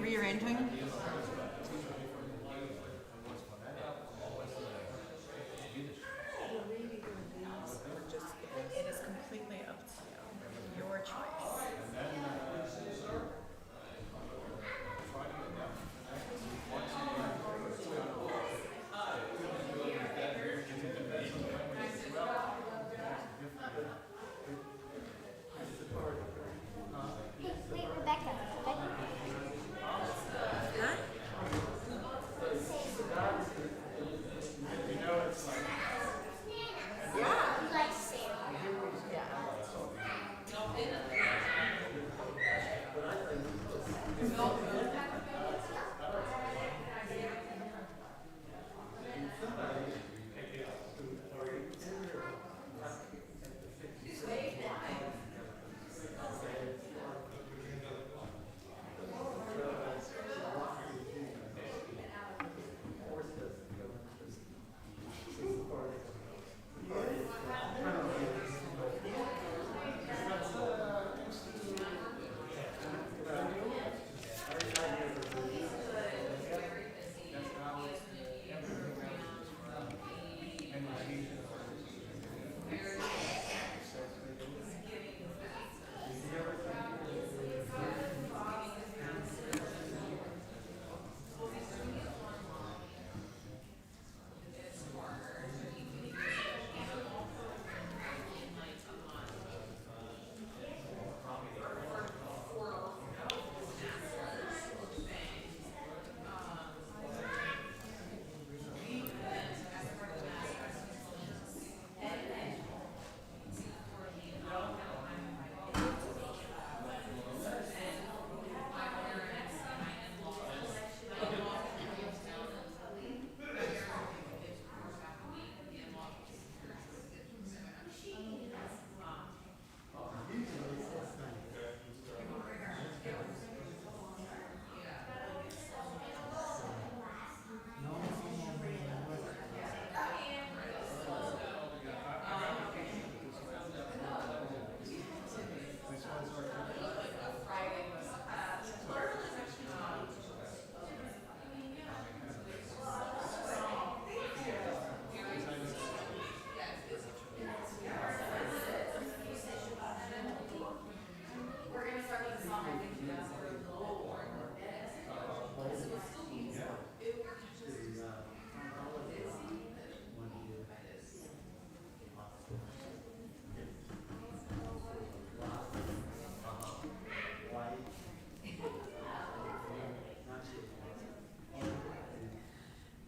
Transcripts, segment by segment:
rearranging? It is completely up to you. Your choice. Wait, Rebecca.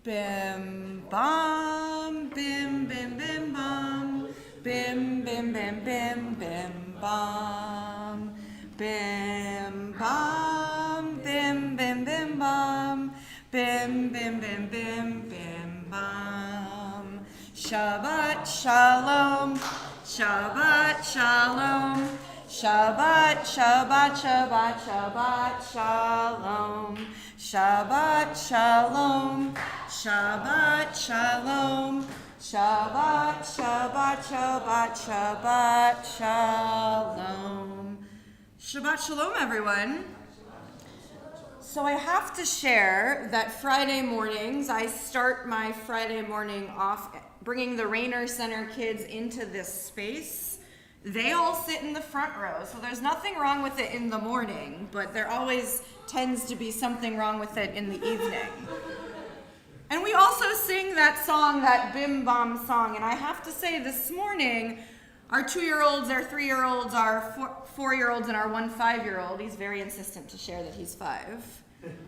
Bim bam, bim bim bim bam, bim bim bim bim bim bam, bim bam, bim bim bim bam, bim bim bim bim bim bam. Shabbat shalom, Shabbat shalom, Shabbat Shabbat Shabbat Shabbat shalom, Shabbat shalom, Shabbat shalom, Shabbat Shabbat Shabbat Shabbat shalom. Shabbat shalom, everyone. So I have to share that Friday mornings, I start my Friday morning off bringing the Rainer Center kids into this space. They all sit in the front row, so there's nothing wrong with it in the morning, but there always tends to be something wrong with it in the evening. And we also sing that song, that Bim Bam song, and I have to say this morning, our 2-year-olds, our 3-year-olds, our 4-year-olds, and our 1 5-year-old, he's very insistent to share that he's 5,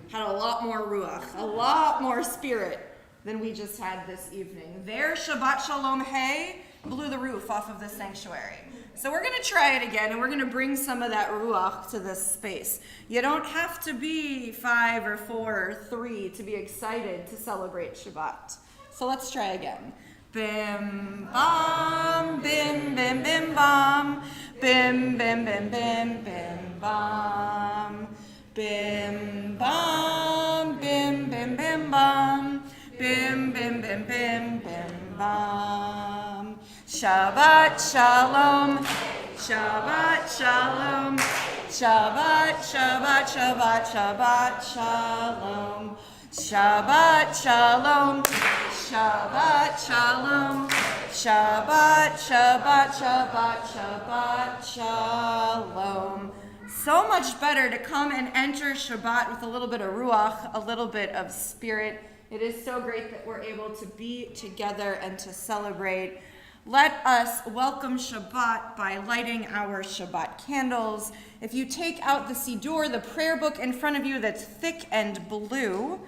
had a lot more ruach, a lot more spirit than we just had this evening. Their Shabbat Shalom Hey blew the roof off of the sanctuary. So we're going to try it again, and we're going to bring some of that ruach to this space. You don't have to be 5 or 4 or 3 to be excited to celebrate Shabbat. So let's try again. Bim bam, bim bim bim bam, bim bim bim bim bim bam, bim bam, bim bim bim bam, bim bim bim bim bim bam. Shabbat shalom, Shabbat shalom, Shabbat, Shabbat, Shabbat, Shabbat, Shalom. Shabbat, Shalom. Shabbat, Shalom. Shabbat, Shabbat, Shabbat, Shabbat, Shalom. So much better to come and enter Shabbat with a little bit of ruach, a little bit of spirit. It is so great that we're able to be together and to celebrate. Let us welcome Shabbat by lighting our Shabbat candles. If you take out the Siddur, the prayer book in front of you that's thick and blue,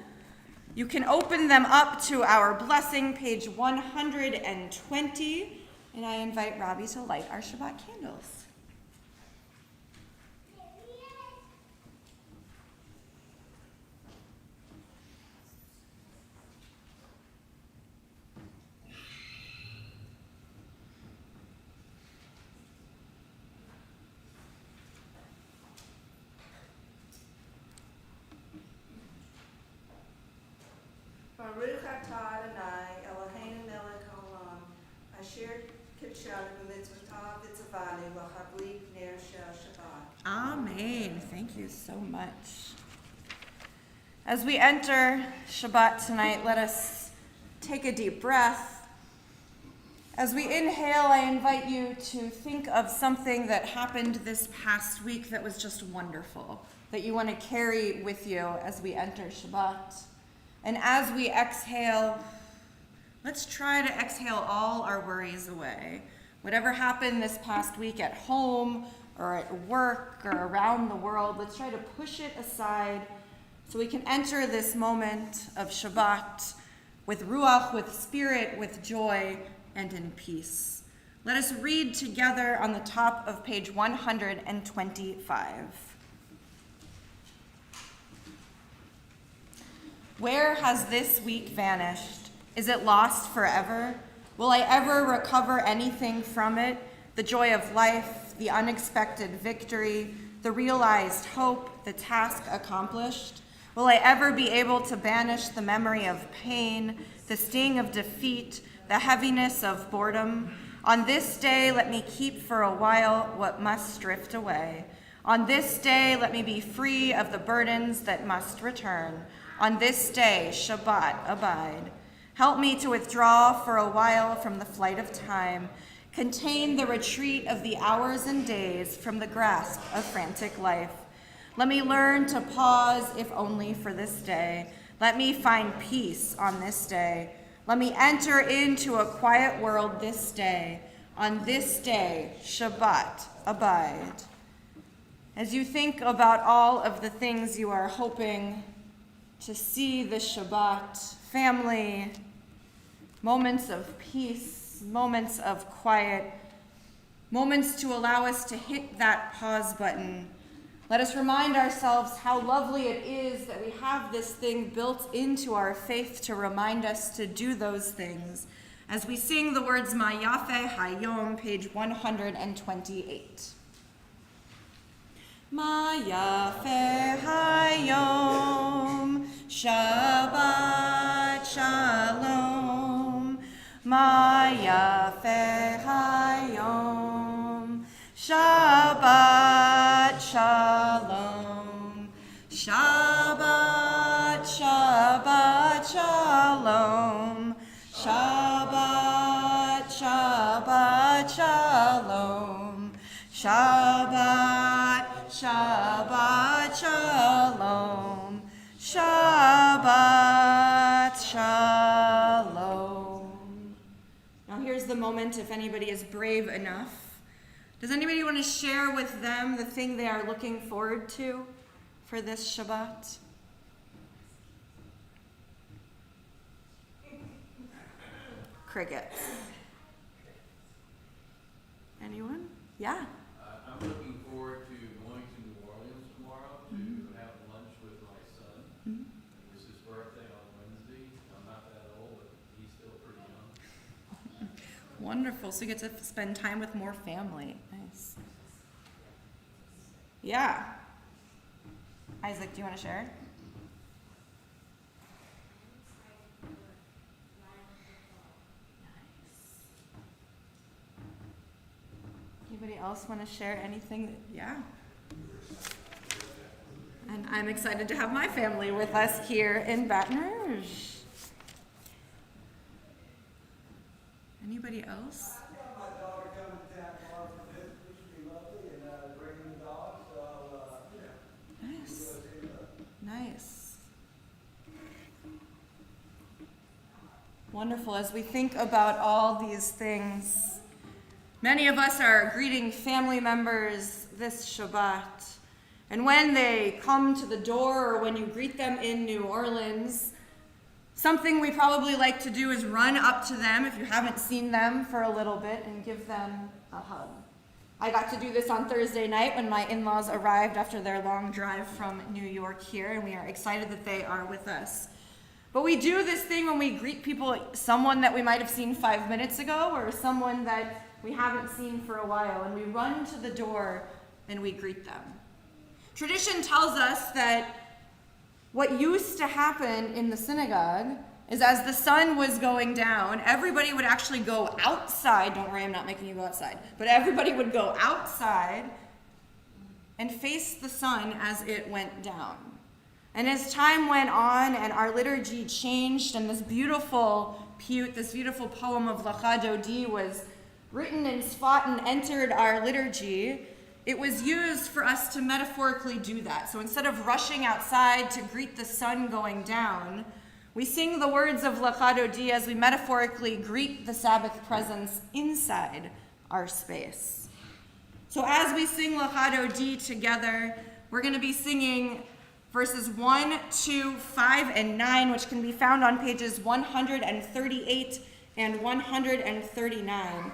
you can open them up to our blessing, page 120, and I invite Robbie to light our Shabbat candles. Baruch atah Adonai Eloheinu melech haolam asher kitshanu b'mitzvotav v'tzavanu l'chadlik ner shel Shabbat. Amen. Thank you so much. As we enter Shabbat tonight, let us take a deep breath. As we inhale, I invite you to think of something that happened this past week that was just wonderful, that you want to carry with you as we enter Shabbat. And as we exhale, let's try to exhale all our worries away. Whatever happened this past week at home or at work or around the world, let's try to push it aside so we can enter this moment of Shabbat with ruach, with spirit, with joy, and in peace. Let us read together on the top of page 125. Where has this week vanished? Is it lost forever? Will I ever recover anything from it? The joy of life, the unexpected victory, the realized hope, the task accomplished? Will I ever be able to banish the memory of pain, the sting of defeat, the heaviness of boredom? On this day, let me keep for a while what must drift away. On this day, let me be free of the burdens that must return. On this day, Shabbat, abide. Help me to withdraw for a while from the flight of time, contain the retreat of the hours and days from the grasp of frantic life. Let me learn to pause, if only for this day. Let me find peace on this day. Let me enter into a quiet world this day. On this day, Shabbat, abide. As you think about all of the things you are hoping to see this Shabbat, family, moments of peace, moments of quiet, moments to allow us to hit that pause button. Let us remind ourselves how lovely it is that we have this thing built into our faith to remind us to do those things as we sing the words Ma Yafeh Hayom, page 128. Ma Yafeh Hayom, Shabbat Shalom. Ma Yafeh Hayom, Shabbat Shalom. Shabbat, Shabbat Shalom. Shabbat, Shabbat Shalom. Shabbat, Shabbat Shalom. Shabbat Shalom. Now here's the moment, if anybody is brave enough. Does anybody want to share with them the thing they are looking forward to for this Shabbat? Crickets. Anyone? Yeah. I'm looking forward to going to New Orleans tomorrow to have lunch with my son. It was his birthday on Wednesday. I'm not that old, but he's still pretty young. Wonderful. So you get to spend time with more family. Nice. Yeah. Isaac, do you want to share? Anybody else want to share anything? Yeah. We were And I'm excited to have my family with us here in Baton Rouge. Anybody else? My daughter coming to town tomorrow for visit, which would be lovely, and bringing the dog, so Nice. Nice. Wonderful. As we think about all these things, many of us are greeting family members this Shabbat. And when they come to the door or when you greet them in New Orleans, something we probably like to do is run up to them if you haven't seen them for a little bit and give them a hug. I got to do this on Thursday night when my in-laws arrived after their long drive from New York here, and we are excited that they are with us. But we do this thing when we greet people, someone that we might have seen 5 minutes ago or someone that we haven't seen for a while, and we run to the door and we greet them. Tradition tells us that what used to happen in the synagogue is as the sun was going down, everybody would actually go outside. Don't worry, I'm not making you go outside. But everybody would go outside and face the sun as it went down. And as time went on and our liturgy changed and this beautiful piyut, this beautiful poem of Lecha Dodi was written in Sfat and entered our liturgy, it was used for us to metaphorically do that. So instead of rushing outside to greet the sun going down, we sing the words of Lecha Dodi as we metaphorically greet the Sabbath presence inside our space. So as we sing Lecha Dodi together, we're going to be singing verses 1, 2, 5, and 9, which can be found on pages 138 and 139.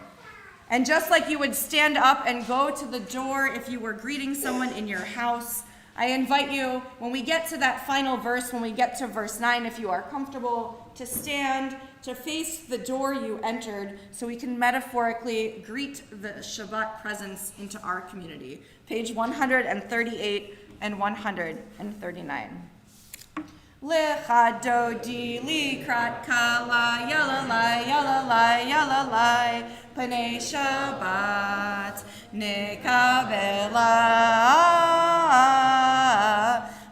And just like you would stand up and go to the door if you were greeting someone in your house, I invite you, when we get to that final verse, when we get to verse 9, if you are comfortable, to stand, to face the door you entered, so we can metaphorically greet the Shabbat presence into our community. Page 138 and 139. Lecha Dodi likrat kala yalalai yalalai yalalai panei Shabbat nekabela.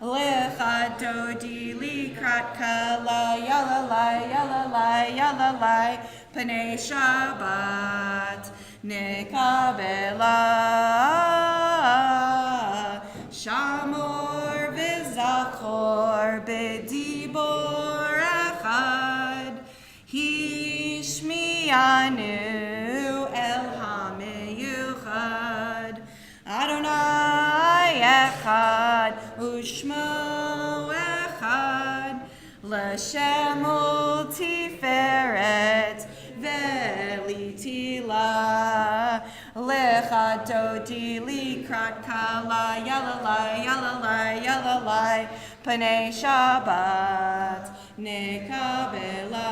Lecha Dodi likrat kala yalalai yalalai yalalai panei Shabbat nekabela. Shamor v'zachor b'dibor echad hishmianu el hameyuchad Adonai echad u'shmo echad l'shem u'tiferet ve'litila Lecha Dodi likrat kala yalalai yalalai yalalai panei Shabbat nekabela.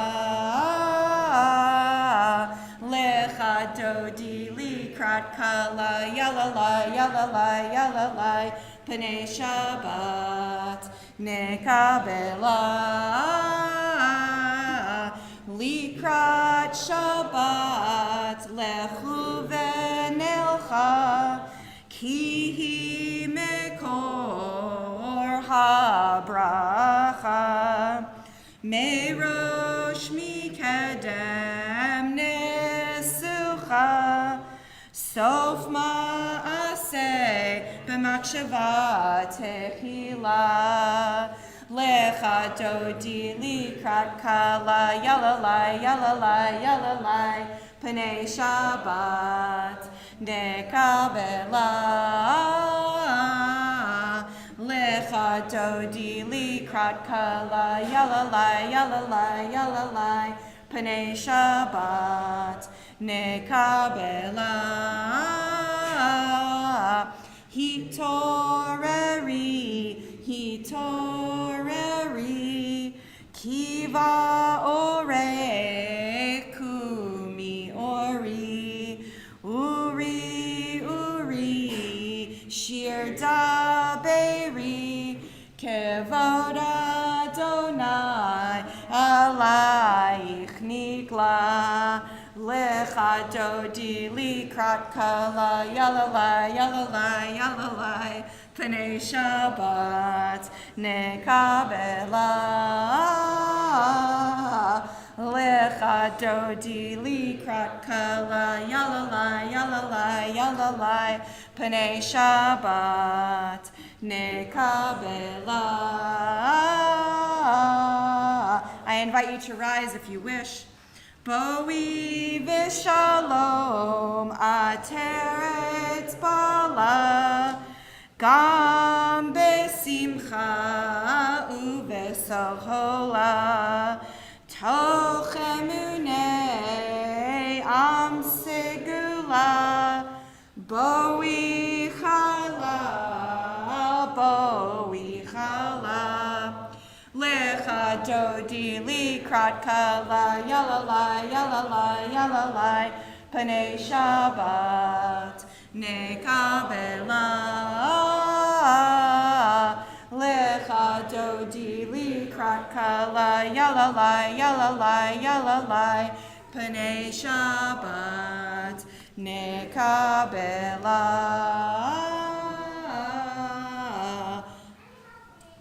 Lecha Dodi likrat kala yalalai yalalai yalalai panei Shabbat nekabela. Likrat Shabbat lechu v'nelcha ki hi mekor habracha merosh mikedem nesucha sof ma'aseh b'machshava tehila. Lecha Dodi likrat kala yalalai yalalai yalalai panei Shabbat nekabela. Lecha Dodi likrat kala yalalai yalalai yalalai panei Shabbat nekabela. Hitoreri, kiva ore, kumi ori, uri, shir daberi, kevod Adonai, alaich nikla. Lecha Dodi likrat kala yalalai yalalai yalalai Pnei Shabbat nekabela. Lecha dodi likrat kala yalalai yalalai yalalai. Pnei Shabbat nekabela. I invite you to rise if you wish. Boi v'shalom ateret bala, gam besimcha uvesohola, toch emunei am segula, boi chala, boi chala. Lecha dodi likrat kala yalalai yalalai yalalai. Pnei Shabbat nekabela. Lecha dodi likrat kala yalalai yalalai yalalai. Pnei Shabbat nekabela.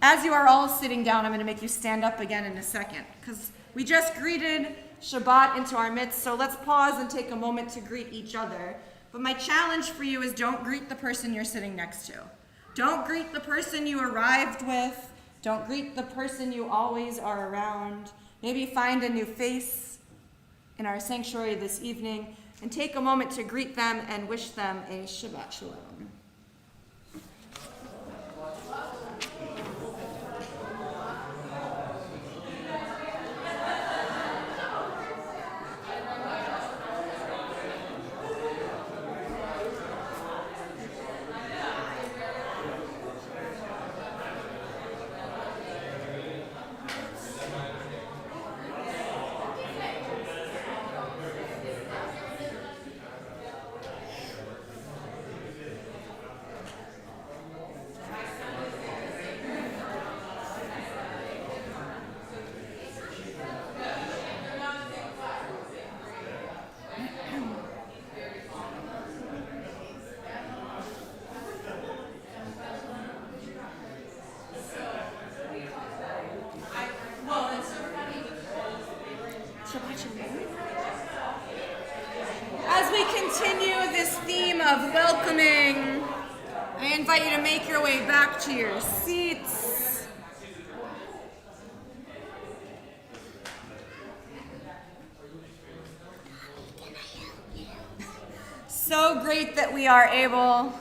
As you are all sitting down, I'm going to make you stand up again in a second, because we just greeted Shabbat into our midst, so let's pause and take a moment to greet each other. But my challenge for you is don't greet the person you're sitting next to. Don't greet the person you arrived with. Don't greet the person you always are around. Maybe find a new face in our sanctuary this evening and take a moment to greet them and wish them a Shabbat Shalom. As we continue this theme of welcoming, I invite you to make your way back to your seats. So great that we are able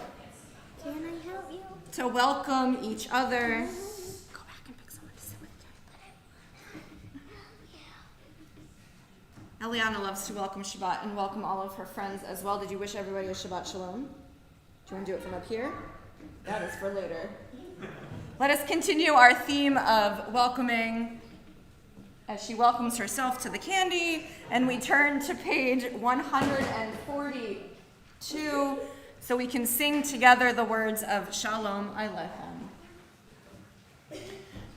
to welcome each other. Go back and pick someone to sit with. Eliana loves to welcome Shabbat and welcome all of her friends as well. Did you wish everybody a Shabbat Shalom? Do you want to do it from up here? That is for later. Let us continue our theme of welcoming as she welcomes herself to the candy, and we turn to page 142 so we can sing together the words of Shalom Aleichem.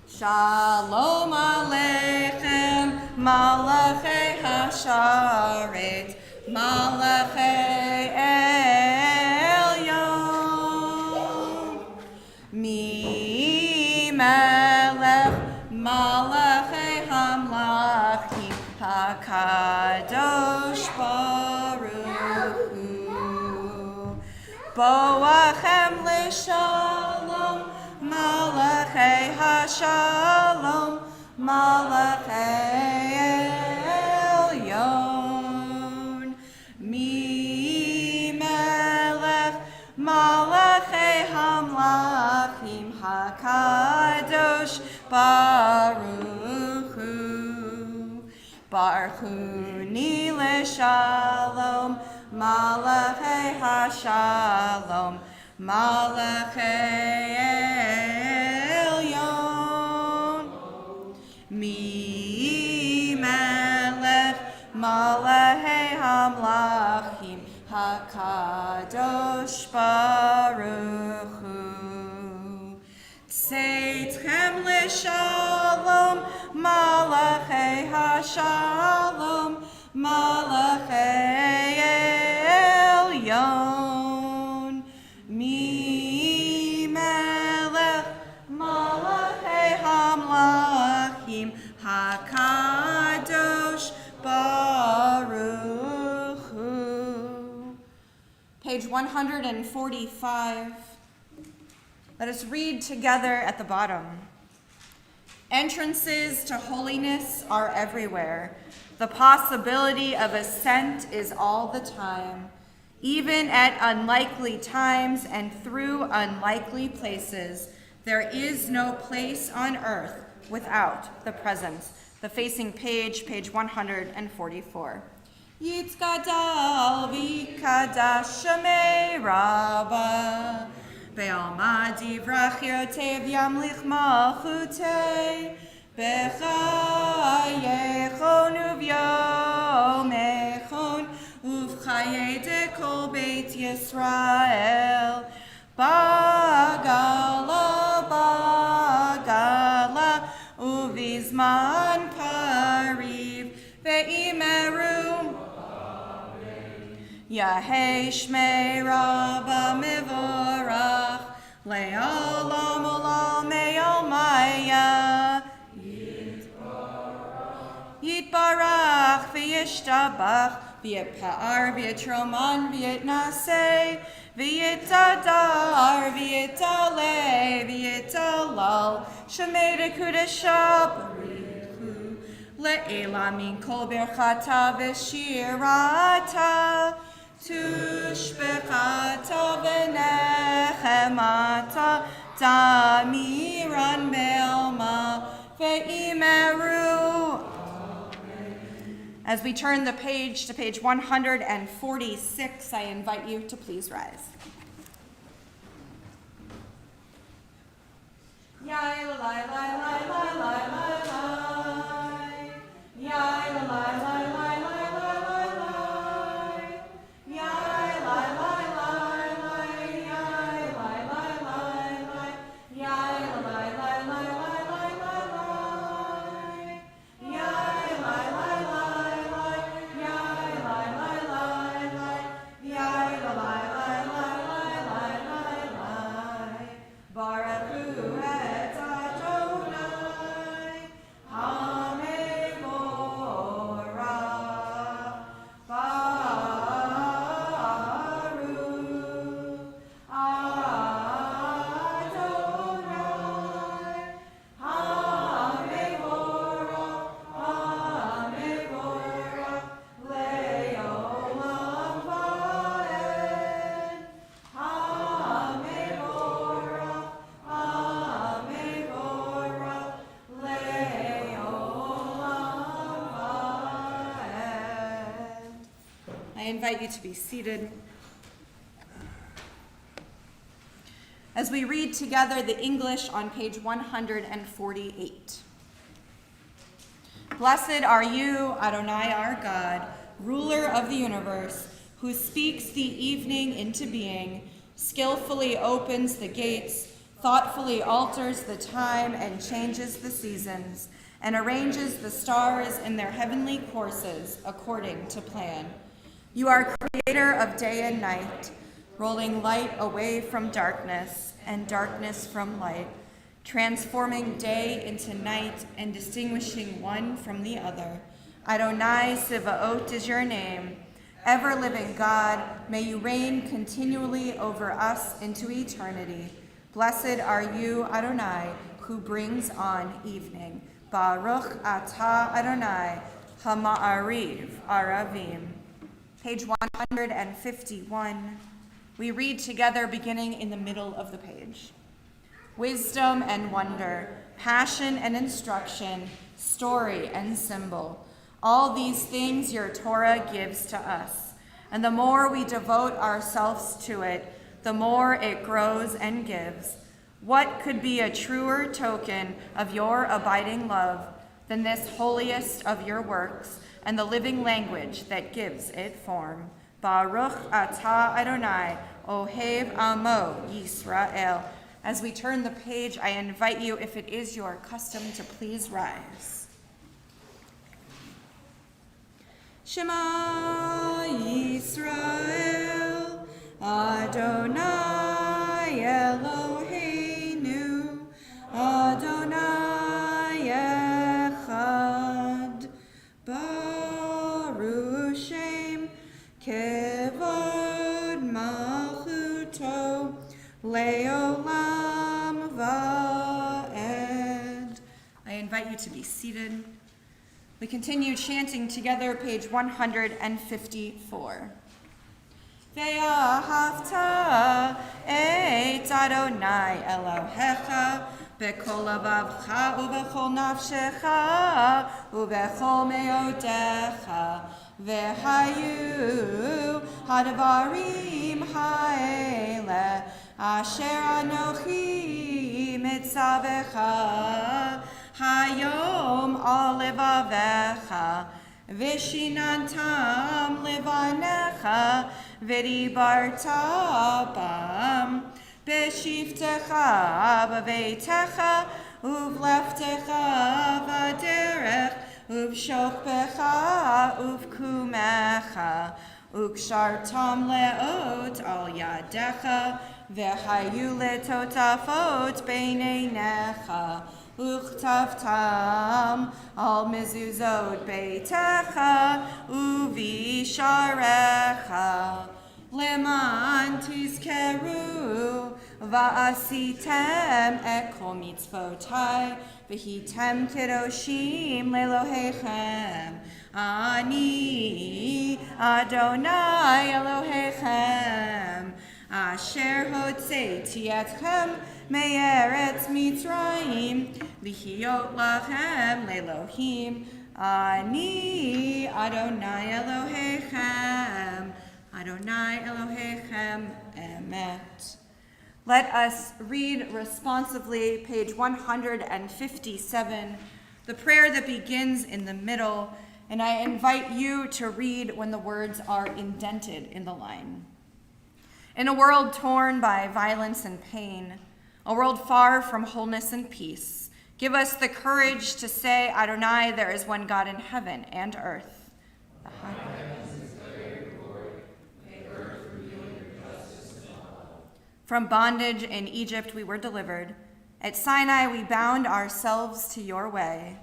Shalom Aleichem, Malachei Hasharet, Malachei Elyon, Mi Melech, Malachei Hamlachim, HaKadosh Baruch Hu, Boachem L'Shalom, Malachei Hashalom, Malachei Elyon, Mi Melech, Malachei Hamlachim, HaKadosh Baruch Hu, Baruchuni L'Shalom, Malachei Hashalom, Malachei Elyon, Mi Melech, Malachei Hamlachim, HaKadosh Baruch Hu. Tzeitchem L'Shalom, Malachei Hashalom, Malachei Elyon, Mi Melech. HaKadosh Baruch Hu. Page 145. Let us read together at the bottom. Entrances to holiness are everywhere. The possibility of ascent is all the time. Even at unlikely times and through unlikely places, there is no place on earth without the presence. The facing page, page 144. Yitzgadal v'kadash shemei rabba Be'alma divrach yotev yamlich malchutei B'chayechon uvyomechon Uvchaye de kol beit Yisrael Bagala bagala Uvizman pariv Ve'imeru Yahei Shmei Rabba Mivorach Le'olam Olam Me'omaya Yitbarach V'yishtabach V'yitpa'ar V'yitroman V'yitnaseh V'yitadar V'yitale V'yitalal Shemei Dekudesha Barichu Le'ela min kol berchata v'shirata Tushbechata v'nechemata Damiran be'alma ve'imeru. As we turn the page to page 146, I invite you to please rise. Yai la la la la la la la la. Yai la la la la la la la la. Yai la la la la. Yai la la la la. Yai la la la la la la la. Yai la la la la. Yai la la la la. Yai la la la la la la. Baruch Hu et Adonai. I invite you to be seated. As we read together the English on page 148. Blessed are you, Adonai our God, ruler of the universe, who speaks the evening into being, skillfully opens the gates, thoughtfully alters the time and changes the seasons, and arranges the stars in their heavenly courses according to plan. You are creator of day and night, rolling light away from darkness and darkness from light, transforming day into night and distinguishing one from the other. Adonai Sivaot is your name. Ever-living God, may you reign continually over us into eternity. Blessed are you, Adonai, who brings on evening. Baruch atah Adonai, hama'ariv aravim. Page 151. We read together beginning in the middle of the page. Wisdom and wonder, passion and instruction, story and symbol. All these things your Torah gives to us. And the more we devote ourselves to it, the more it grows and gives. What could be a truer token of your abiding love than this holiest of your works and the living language that gives it form? Baruch atah Adonai, ohev amo Yisrael. As we turn the page, I invite you, if it is your custom, to please rise. Shema Yisrael, Adonai Eloheinu, Adonai Echad. you to be seated. We continue chanting together, page 154. Ve'ahavta et Adonai Elohecha b'kol lavavcha u'b'chol nafshecha u'b'chol me'odecha ve'hayu hadvarim ha'ele asher anochi mitzavecha hayom al levavecha vishinantam levanecha v'dibarta bam b'shivtecha b'veitecha uvleftecha v'derech uvshokpecha uvkumecha ukshartam leot al yadecha v'hayu letotafot b'neinecha Uchtavtam al mezuzot beitecha uvisharecha leman tizkeru va'asitem et kol mitzvotai v'hitem kedoshim lelohechem ani Adonai Elohechem asher hotzeiti etchem me'eretz Mitzrayim lihiyot lachem le'elohim ani Adonai Elohechem Adonai Elohechem emet. Let us read responsively page 157, the prayer that begins in the middle, and I invite you to read when the words are indented in the line. In a world torn by violence and pain, a world far from wholeness and peace, give us the courage to say, Adonai, there is one God in heaven and earth. From bondage in Egypt we were delivered. At Sinai we bound ourselves to your way.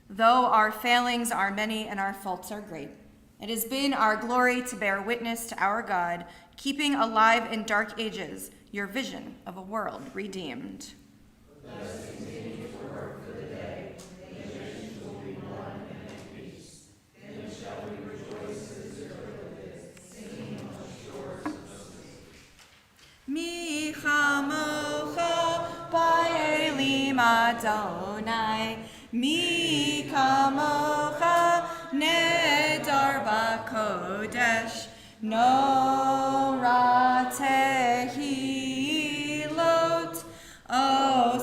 Though our failings are many and our faults are great, it has been our glory to bear witness to our God, keeping alive in dark ages your vision of a world redeemed. Let us continue to work for the day when the nations will be one and in peace. Then shall we rejoice as Israel singing on the shores of the sea. Mi chamocha ba'elim Adonai, Mi kamocha nedar b'kodesh, no ratehilot, o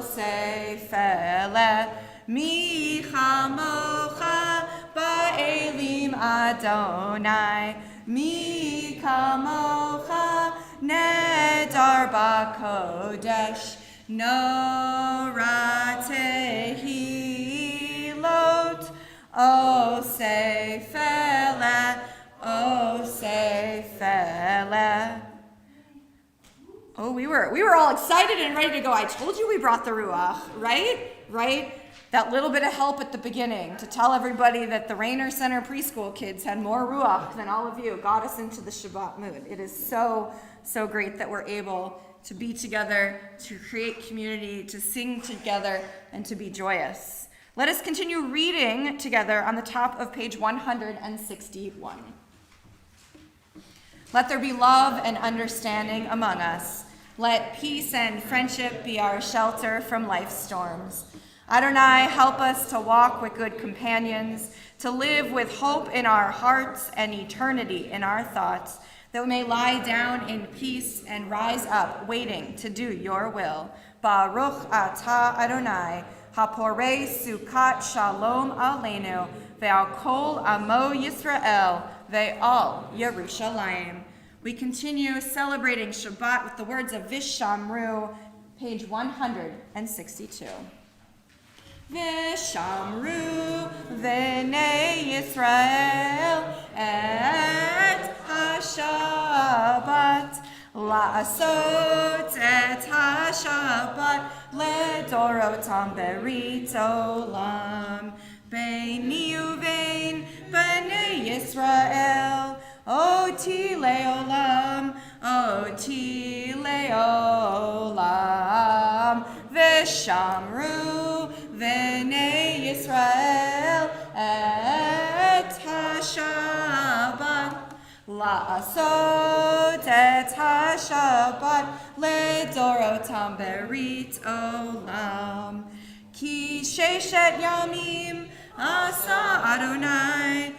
seifele, mi chamocha ba'elim Adonai, mi kamocha nedar b'kodesh, no ratehilot, o seifele, o seifele. Oh, we were all excited and ready to go. I told you we brought the Ruach, right? That little bit of help at the beginning to tell everybody that the Rainer Center preschool kids had more Ruach than all of you got us into the Shabbat mood. It is so great that we're able to be together, to create community, to sing together, and to be joyous. Let us continue reading together on the top of page 161. Let there be love and understanding among us. Let peace and friendship be our shelter from life's storms. Adonai, help us to walk with good companions, to live with hope in our hearts and eternity in our thoughts, that we may lie down in peace and rise up, waiting to do your will. Baruch atah Adonai, haporei sukat shalom aleinu, ve'al kol amo Yisrael, ve'al Yerushalayim. We continue celebrating Shabbat with the words of Vishamru, page 162. Vishamru v'nei Yisrael et ha-Shabbat, la'asot et ha-Shabbat ledorotam berit olam, beini uvein b'nei Yisrael, oti leolam, oti leolam, v'shamru v'nei Yisrael et ha-Shabbat, la'asot et ha-Shabbat ledorotam berit olam. Ki sheshet yamim asa Adonai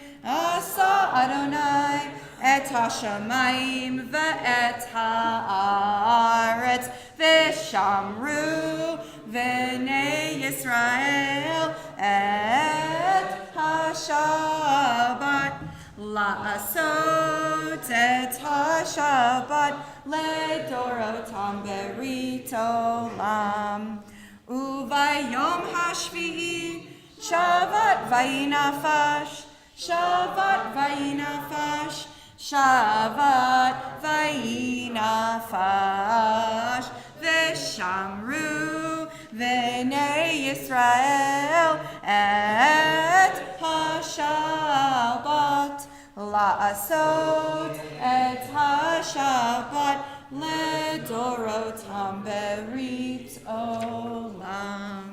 et hashamayim ve'et ha'aretz v'shamru v'nei Yisrael et ha-Shabbat la'asot et ha-Shabbat ledorotam berit olam. Uvayom hashvi'i Shabbat vayinafash, Shabbat vayinafash, Shabbat vayinafash, v'shamru v'nei Yisrael et ha-Shabbat la'asot et ha-Shabbat ledorotam berit olam.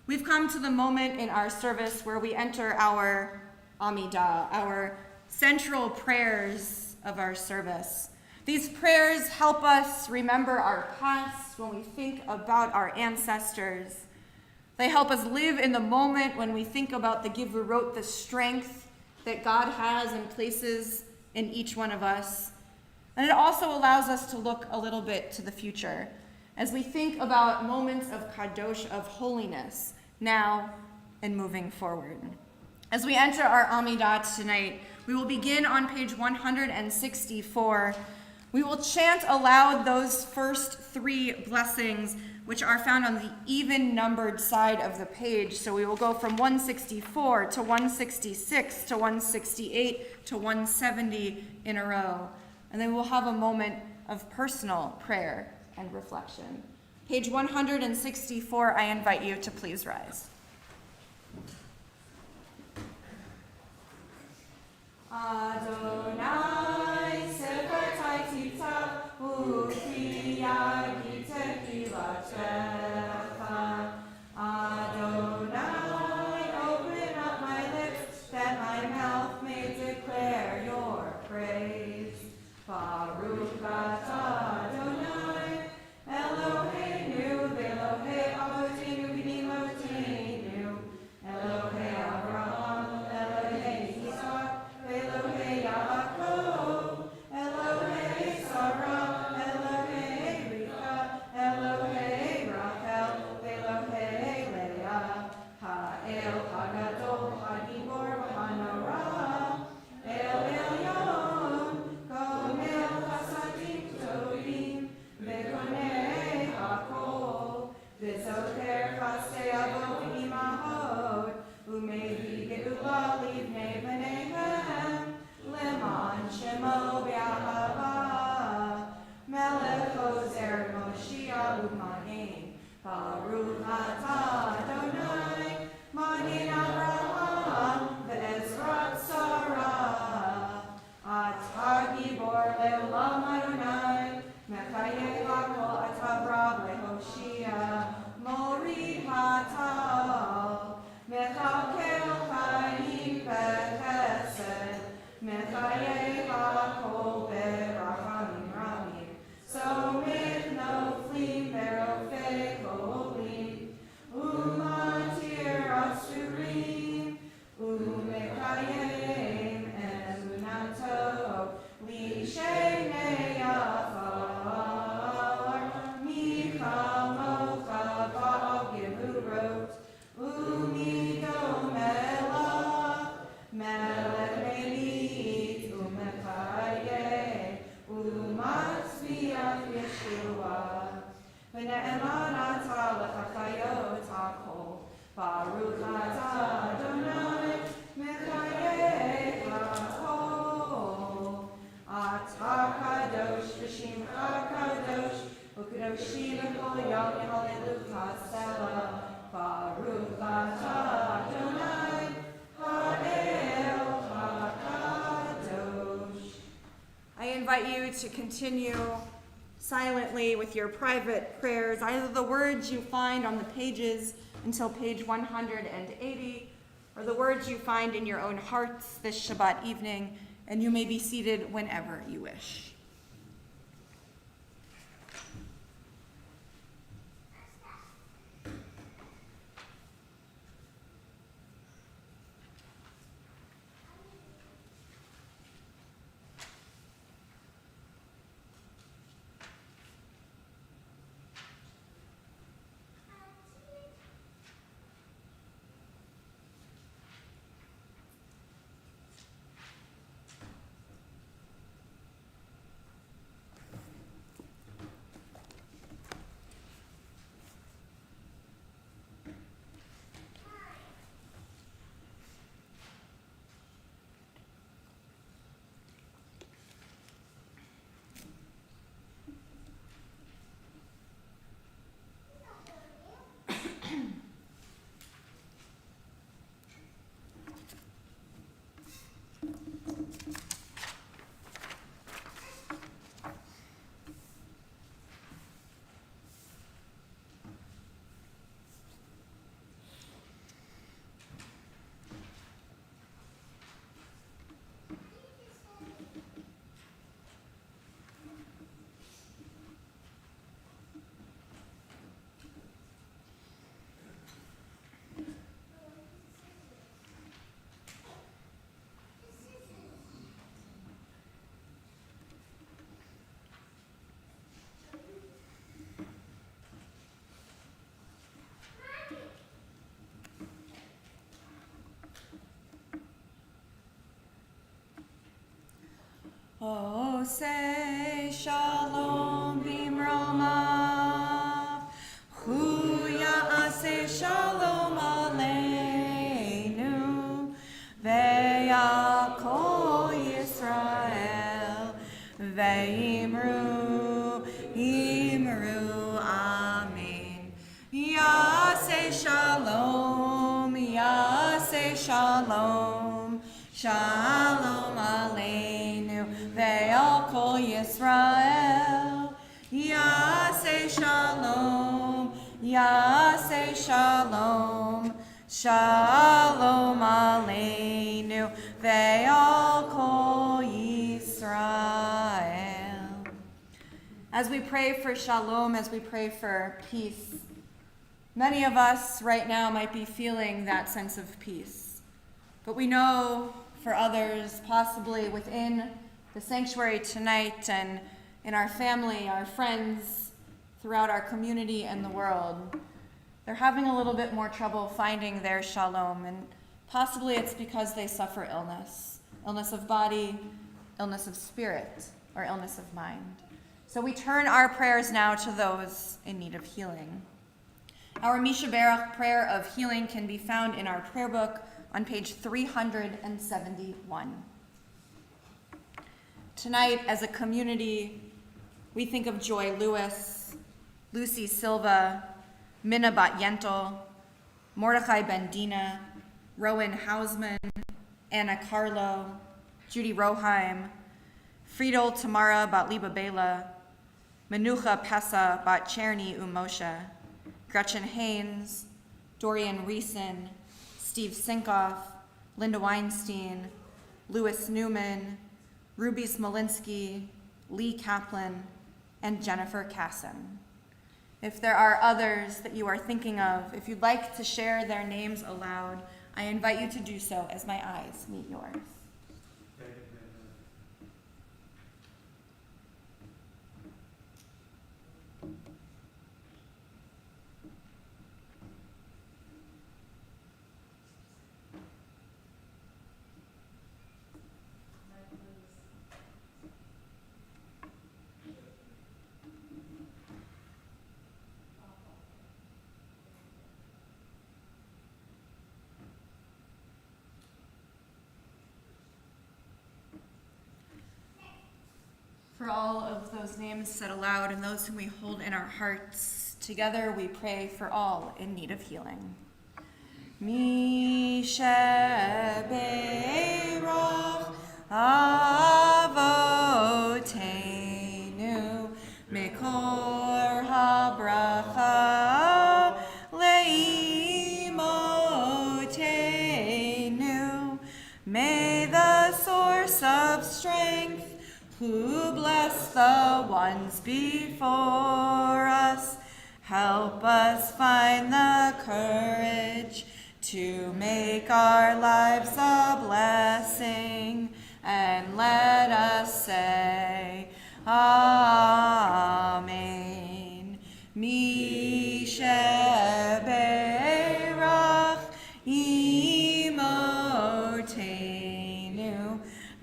We've come to the moment in our service where we enter our Amidah, our central prayers of our service. These prayers help us remember our past when we think about our ancestors. They help us live in the moment when we think about the Givurot, the strength that God has and places in each one of us. And it also allows us to look a little bit to the future as we think about moments of kadosh, of holiness, now and moving forward. As we enter our Amidah tonight, we will begin on page 164. We will chant aloud those first three blessings, which are found on the even-numbered side of the page. So we will go from 164 to 166 to 168 to 170 in a row. And then we'll have a moment of personal prayer and reflection. Page 164, I invite you to please rise. Adonai sefertai titav u'ki yagi tehilatecha. Adonai, open up my lips that my mouth may declare your praise. Baruch atah Adonai, Eloheinu v'Elohei Avotenu v'Eloheinu, Elohei Abraham, Elohei Yitzhak, Elohei Yaakov, Elohei Sarah, Elohei Rivka, Elohei Rachel, Elohei Leah, Ha'el Hagadol, Hagibor, Hanora, El Elyon, Gomel Chasadim Tovim, Begonei Hakol, V'zocher Chasdei Avot Imahot, Umevi Geula Livnei B'neihem, Leman Shemo B'Ahava, Melech Hozer Moshiach U'Manin, Baruch atah Adonai, Manin Avraham, V'ezrat Sarah, Atah Gibor Le'olam Adonai, Mechayeh Hakol Atah Brach Le'Hoshia, Morid Hatal, Mechakel Chaim B'Chesed, Mechayeh Hakol B'Rachamim Ramim, Somech Noflim Berofei Kolim, Umatir Asurim, Umechayim Emunato, Lishenei Afar, Michal Mocha Baal Gevurot, Umidomelach, Melech Melit, Umechayeh, Umatzviach Yeshua, V'ne'eman atah l'chachayot hakol, Baruch atah Adonai, Mechayeh hakol. Atah kadosh v'shimcha kadosh, u'kadoshim v'kol yom hallelujah selah. Baruch atah Adonai, ha'el hakadosh. invite you to continue silently with your private prayers, either the words you find on the pages until page 180, or the words you find in your own hearts this Shabbat evening, and you may be seated whenever you wish. Oh, say shalom bimromav, hu ya'aseh shalom aleinu, ve'yakol Yisrael, ve'imru, imru, amen. Ya'aseh shalom, ya'aseh shalom, shalom aleinu, ve'al kol Yisrael. Ya'aseh shalom, ya'aseh shalom, shalom aleinu, ve'al kol Yisrael. As we pray for shalom, as we pray for peace, many of us right now might be feeling that sense of peace. But we know for others, possibly within the sanctuary tonight and in our family, our friends, throughout our community and the world, they're having a little bit more trouble finding their shalom, and possibly it's because they suffer illness of body, illness of spirit, or illness of mind. So we turn our prayers now to those in need of healing. Our UJCBR prayer of healing can be found in our prayer book on page 371. Tonight, as a community, we think of Joy Lewis, Lucy Silva, Minna Bat Yentl, Mordechai Bendina, Rowan Hausman, Anna Carlo, Judy Roheim, Friedel Tamara Bat Liba Bela, Menucha Pesa Bat Cherny Umoshe, Gretchen Haynes, Dorian Reeson, Steve Sinkoff, Linda Weinstein, Louis Newman, Ruby Smolinski, Lee Kaplan, and Jennifer Kasson. If there are others that you are thinking of, if you'd like to share their names aloud, I invite you to do so as my eyes meet yours. For all of those names said aloud and those whom we hold in our hearts, together we pray for all in need of healing. Mi shebeirach avotenu source of strength, who bless the ones before us. Help us find the courage to make our lives a blessing, and let us say, Amen. Mi sheberach imotenu,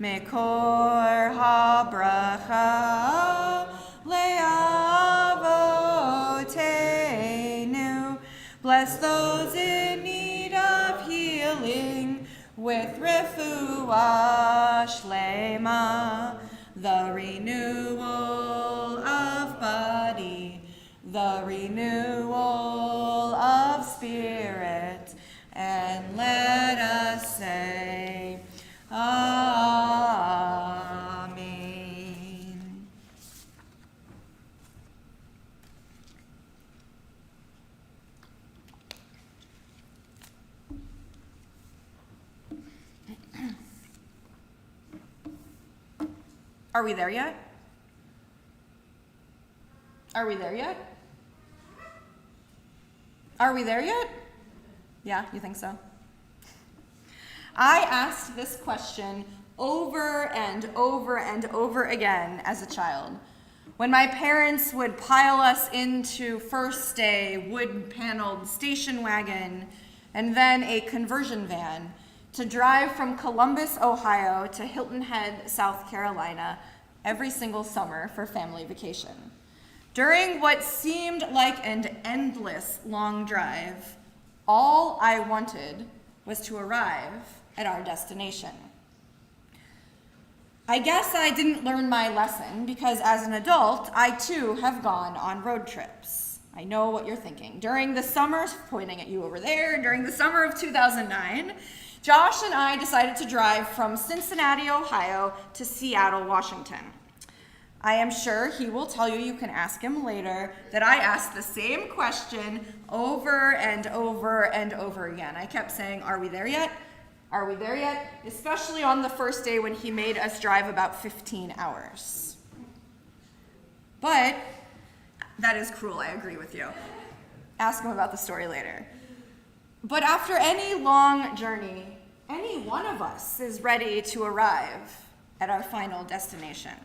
mekor habracha leavotenu. Bless those in need of healing with refuah shlema, the renewal of body, the renewal of spirit, and let us say, Amen. Are we there yet? Are we there yet? Are we there yet? Yeah, you think so? I asked this question over and over and over again as a child. When my parents would pile us into first a wood-paneled station wagon and then a conversion van to drive from Columbus, Ohio to Hilton Head, South Carolina every single summer for family vacation. During what seemed like an endless long drive, all I wanted was to arrive at our destination. I guess I didn't learn my lesson because as an adult, I too have gone on road trips. I know what you're thinking. During the summer, pointing at you over there, during the summer of 2009, Josh and I decided to drive from Cincinnati, Ohio to Seattle, Washington. I am sure he will tell you can ask him later, that I asked the same question over and over and over again. I kept saying, are we there yet? Are we there yet? Especially on the first day when he made us drive about 15 hours. But that is cruel, I agree with you. Ask him about the story later. But after any long journey, any one of us is ready to arrive at our final destination.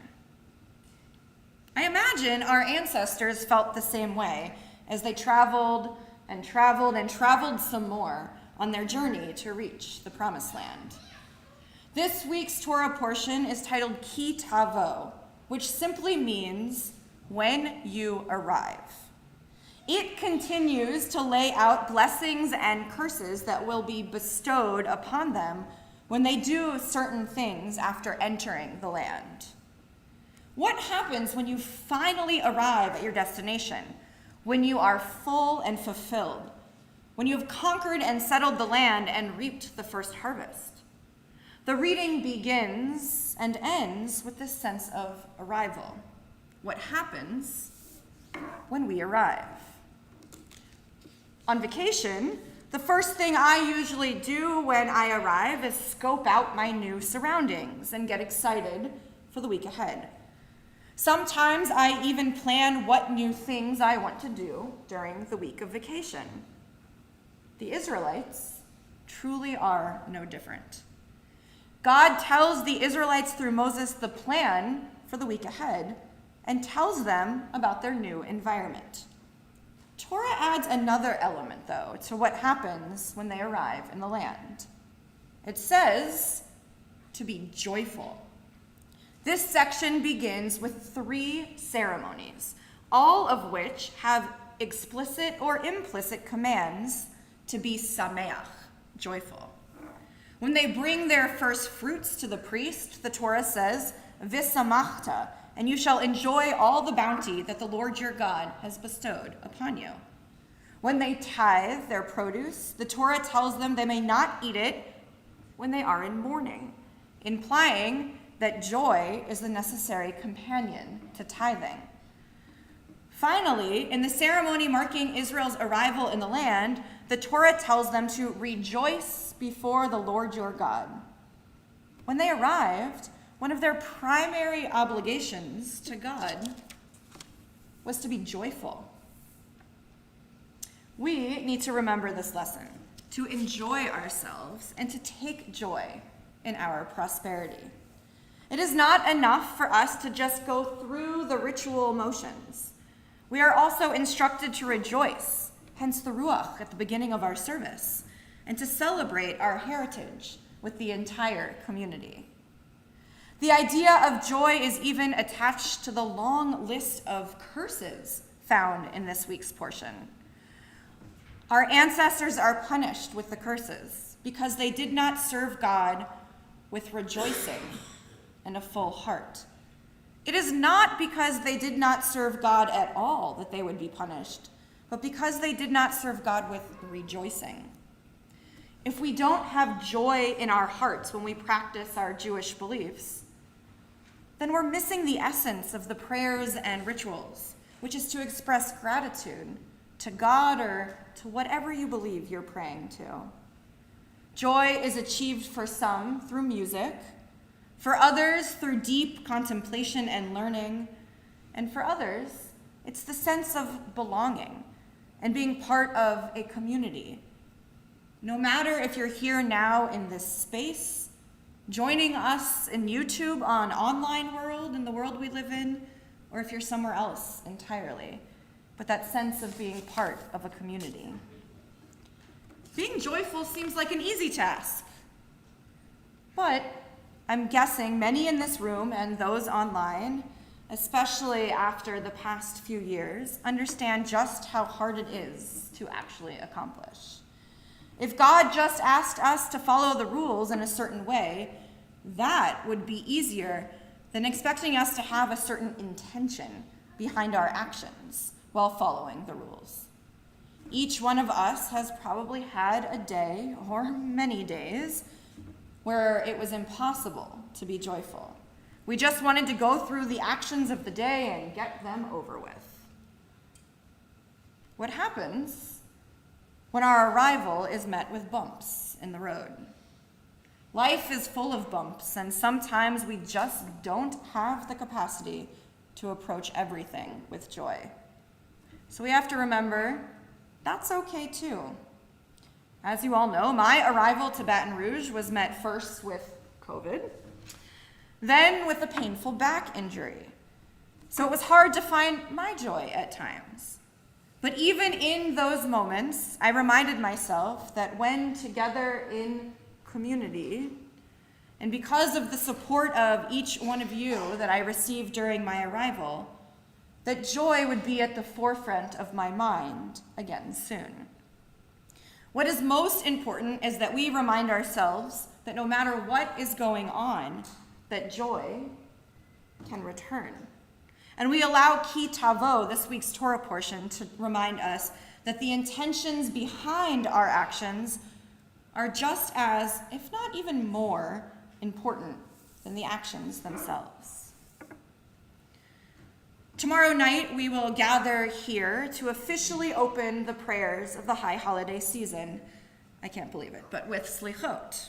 I imagine our ancestors felt the same way as they traveled and traveled and traveled some more on their journey to reach the Promised Land. This week's Torah portion is titled Ki Tavo, which simply means when you arrive. It continues to lay out blessings and curses that will be bestowed upon them when they do certain things after entering the land. What happens when you finally arrive at your destination, when you are full and fulfilled, when you have conquered and settled the land and reaped the first harvest? The reading begins and ends with this sense of arrival. What happens when we arrive? On vacation, the first thing I usually do when I arrive is scope out my new surroundings and get excited for the week ahead. Sometimes I even plan what new things I want to do during the week of vacation. The Israelites truly are no different. God tells the Israelites through Moses the plan for the week ahead and tells them about their new environment. Torah adds another element, though, to what happens when they arrive in the land. It says to be joyful. This section begins with 3 ceremonies, all of which have explicit or implicit commands to be sameach, joyful. When they bring their first fruits to the priest, the Torah says, V'samachta, and you shall enjoy all the bounty that the Lord your God has bestowed upon you. When they tithe their produce, the Torah tells them they may not eat it when they are in mourning, implying that joy is the necessary companion to tithing. Finally, in the ceremony marking Israel's arrival in the land, the Torah tells them to rejoice before the Lord your God. When they arrived, one of their primary obligations to God was to be joyful. We need to remember this lesson, to enjoy ourselves and to take joy in our prosperity. It is not enough for us to just go through the ritual motions. We are also instructed to rejoice, hence the ruach at the beginning of our service, and to celebrate our heritage with the entire community. The idea of joy is even attached to the long list of curses found in this week's portion. Our ancestors are punished with the curses because they did not serve God with rejoicing and a full heart. It is not because they did not serve God at all that they would be punished, but because they did not serve God with rejoicing. If we don't have joy in our hearts when we practice our Jewish beliefs, then we're missing the essence of the prayers and rituals, which is to express gratitude to God or to whatever you believe you're praying to. Joy is achieved for some through music, for others through deep contemplation and learning, and for others, it's the sense of belonging and being part of a community. No matter if you're here now in this space, joining us in YouTube on online world, in the world we live in, or if you're somewhere else entirely, but that sense of being part of a community. Being joyful seems like an easy task, but I'm guessing many in this room and those online, especially after the past few years, understand just how hard it is to actually accomplish. If God just asked us to follow the rules in a certain way, that would be easier than expecting us to have a certain intention behind our actions while following the rules. Each one of us has probably had a day or many days where it was impossible to be joyful. We just wanted to go through the actions of the day and get them over with. What happens when our arrival is met with bumps in the road? Life is full of bumps, and sometimes we just don't have the capacity to approach everything with joy. So we have to remember that's okay too. As you all know, my arrival to Baton Rouge was met first with COVID, then with a painful back injury. So it was hard to find my joy at times. But even in those moments, I reminded myself that when together in community, and because of the support of each one of you that I received during my arrival, that joy would be at the forefront of my mind again soon. What is most important is that we remind ourselves that no matter what is going on, that joy can return. And we allow Ki Tavo, this week's Torah portion, to remind us that the intentions behind our actions are just as, if not even more, important than the actions themselves. Tomorrow night, we will gather here to officially open the prayers of the high holiday season. I can't believe it, but with Slichot.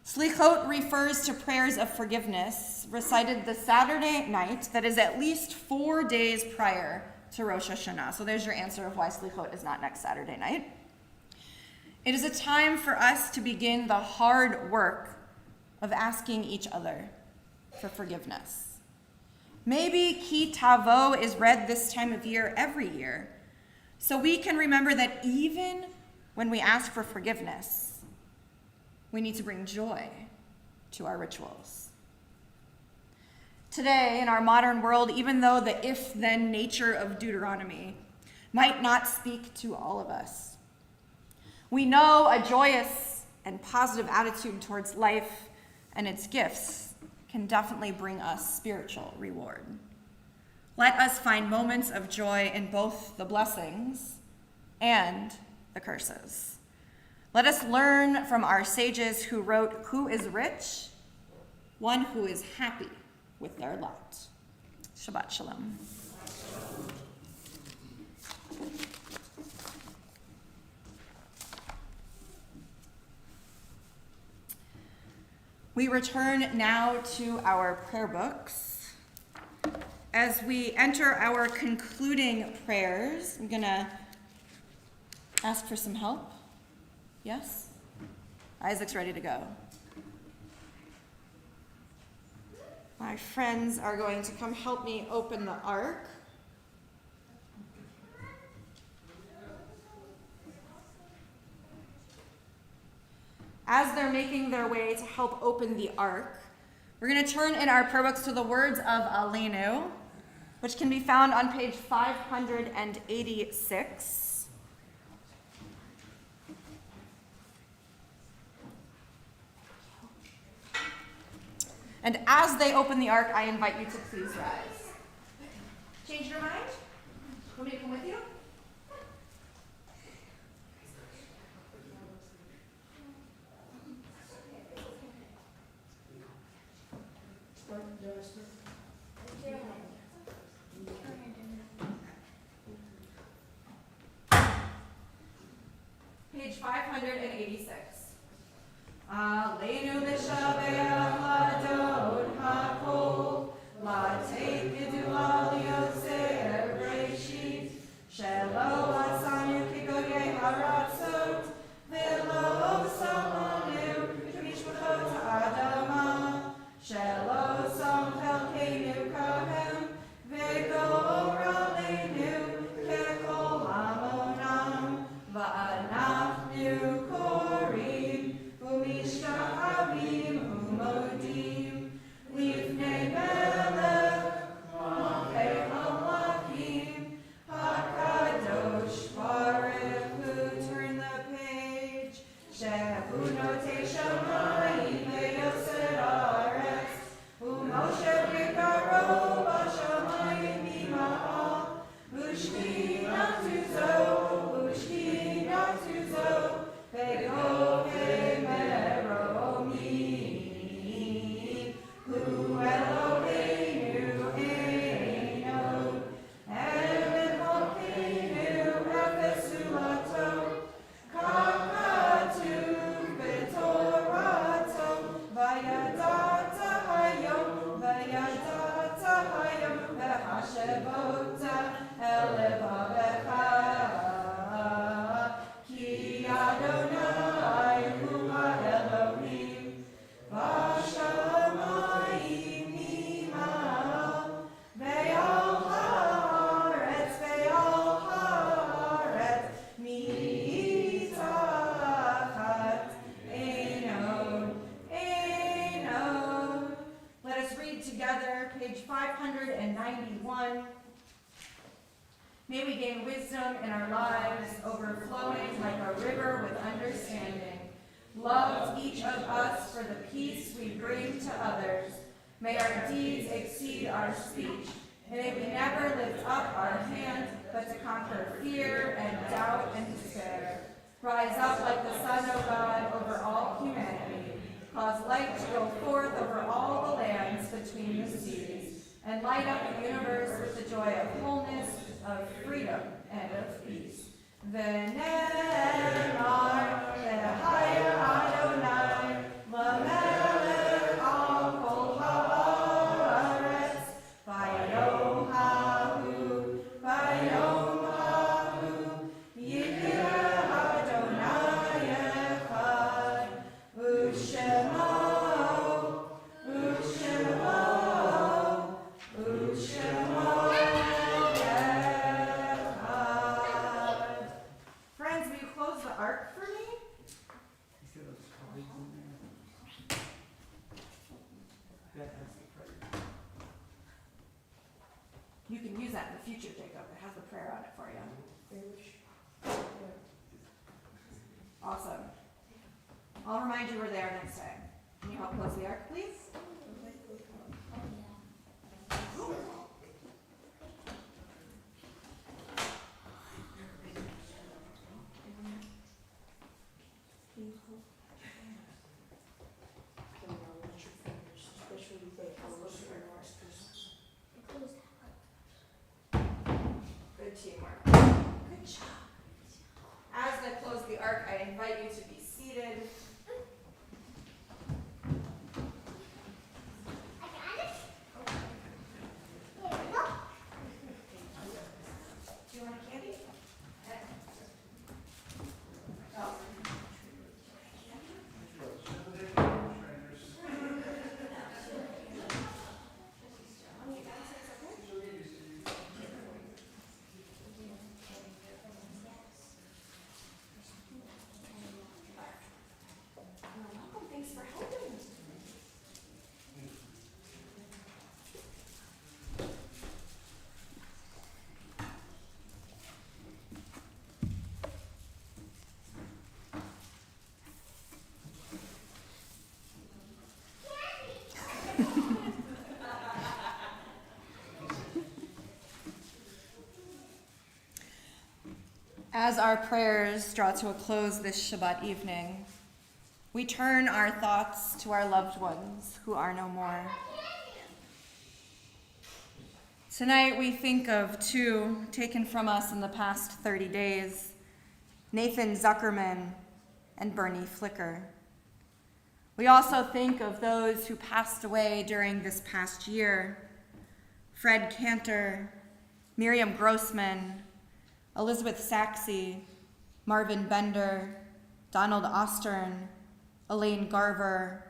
Slichot refers to prayers of forgiveness recited the Saturday night that is at least 4 days prior to Rosh Hashanah. So there's your answer of why Slichot is not next Saturday night. It is a time for us to begin the hard work of asking each other for forgiveness. Maybe Ki Tavo is read this time of year every year, so we can remember that even when we ask for forgiveness, we need to bring joy to our rituals. Today, in our modern world, even though the if-then nature of Deuteronomy might not speak to all of us, we know a joyous and positive attitude towards life and its gifts can definitely bring us spiritual reward. Let us find moments of joy in both the blessings and the curses. Let us learn from our sages who wrote, "Who is rich? One who is happy with their lot." Shabbat shalom. We return now to our prayer books. As we enter our concluding prayers, I'm going to ask for some help. Yes? Isaac's ready to go. My friends are going to come help me open the ark. As they're making their way to help open the ark, we're going to turn in our prayer books to the words of Aleinu, which can be found on page 586. And as they open the ark, I invite you to please rise. Change your mind? Want me to come with you? Page 586. Aleinu l'shabeach l'adon hakol, l'ateit gedulah liyotzei b'reishit, shelo asanu kigoyei haratzot, v'lo samanu k'mishpachot ha'adama, shelo sam chelkeinu kahem, v'goraleinu kekol hamonam, va'anachnu korim, u'mishka'avim u'modim, lifnei melech, malchei hamlakim, hakadosh baruch hu. Turn the page. Shehu notei shamayim ve'yosed haaretz, u'moshe b'karo b'shamayim b'ma'al, u'shkinatu zo, u'shkinatu zo, ve'govei meromim, hu Eloheinu Eino, Emet Malkeinu efes ulato, kakatu b'torato, vayadata hayom v'hashevota el levavecha, ki Adonai hu ha'Elohim, v'shamayim nima'al, ve'al haaretz mitachat Eino. Let us read together, page 591. May we gain wisdom in our lives, overflowing like a river with understanding. Love each of us for the peace we bring to others. May our deeds exceed our speech, and may we never lift up our hand, but to conquer fear and doubt and despair. Rise up like the sun, O God, over all humanity. Cause light to go forth over all the lands between the seas, and light up the universe with the joy of wholeness, of freedom, and of peace. V'nemar v'haya Adonai l'melech al kol haaretz, v'yom hahu, yikireh Adonai echad, u'shemo echad. Friends, will you close the ark for me? You can use that in the future, Jacob. It has the prayer on it for you. Awesome. I'll remind you we're there next time. Can you help close the ark, please? Good teamwork. Good job. As I close the ark, I invite you to be seated. As our prayers draw to a close this Shabbat evening, we turn our thoughts to our loved ones who are no more. Tonight we think of two taken from us in the past 30 days, Nathan Zuckerman and Bernie Flicker. We also think of those who passed away during this past year, Fred Cantor, Miriam Grossman, Elizabeth Saxey, Marvin Bender, Donald Ostern, Elaine Garver,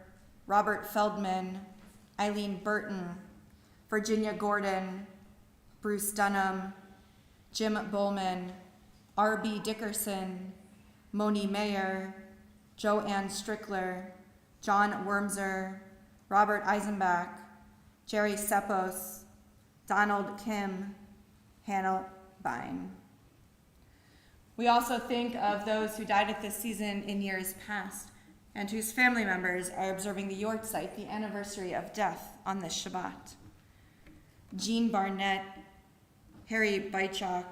Robert Feldman, Eileen Burton, Virginia Gordon, Bruce Dunham, Jim Bowman, R.B. Dickerson, Moni Mayer, Joanne Strickler, John Wormser, Robert Eisenbach, Jerry Sepos, Donald Kim, Hannah Bine. We also think of those who died at this season in years past and whose family members are observing the Yortzeit, the anniversary of death on this Shabbat. Jean Barnett, Harry Beichak,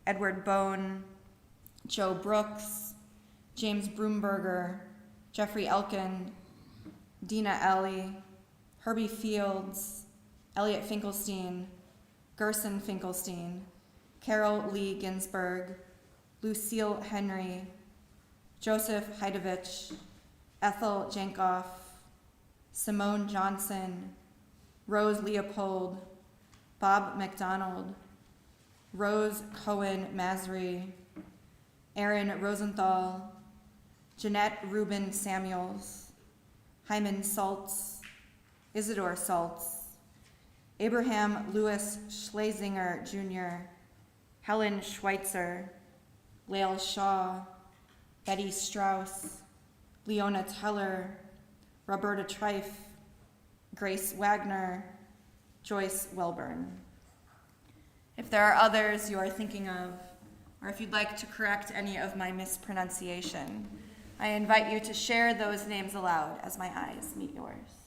Edward Bone, Joe Brooks, James Broomberger, Jeffrey Elkin, Dina Ellie, Herbie Fields, Elliot Finkelstein, Gerson Finkelstein, Carol Lee Ginsberg, Lucille Henry, Joseph Heidovich, Ethel Jankoff, Simone Johnson, Rose Leopold, Bob McDonald, Rose Cohen Masri, Aaron Rosenthal, Jeanette Rubin Samuels, Hyman Saltz, Isidore Saltz, Abraham Louis Schlesinger Jr., Helen Schweitzer, Lael Shaw, Betty Strauss, Leona Teller, Roberta Trife, Grace Wagner, Joyce Welburn. If there are others you are thinking of, or if you'd like to correct any of my mispronunciation, I invite you to share those names aloud as my eyes meet yours.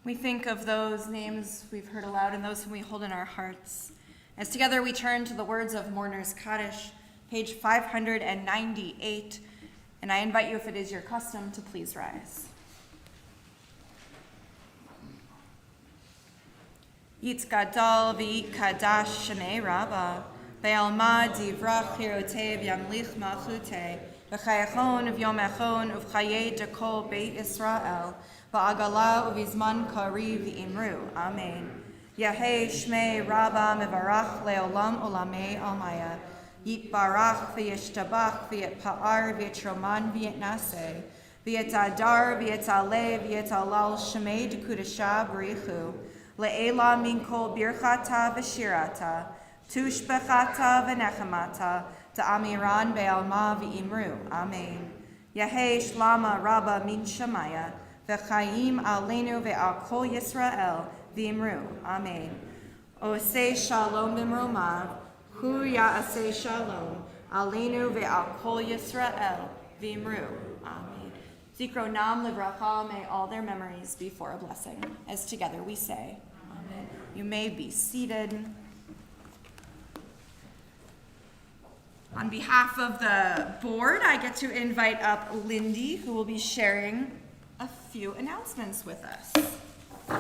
We think of those names we've heard aloud and those whom we hold in our hearts. As together we turn to the words of Mourner's Kaddish, page 598, and I invite you, if it is your custom, to please rise. Yitz Gadol v'yit Kadash Shemei Rabbah, Be'alma divrach chirotev yamlich malchuteh, v'chayachon v'yom echon uv'chayei dekol Beit Yisrael, Ba'agala uvizman kariv imru. Amen. Yahei Shmei Rabba mevarach leolam olamei almaya. Yitbarach v'yishtabach v'yitpa'ar v'yitroman v'yitnaseh. V'yitadar v'yitaleh v'yitalal Shmei dekudasha b'richu. Le'ela min kol birchata v'shirata. Tushbechata v'nechamata. Ta'amiran be'alma v'imru. Amen. Yahei Shlama Rabba min Shemaya. V'chaim aleinu ve'al kol Yisrael v'imru. Amen. Osei shalom b'mromav, hu ya'aseh shalom, aleinu ve'al kol Yisrael v'imru. Amen. Zikro nam livracha, may all their memories be for a blessing. As together we say, Amen. You may be seated. On behalf of the board, I get to invite up Lindy, who will be sharing a few announcements with us.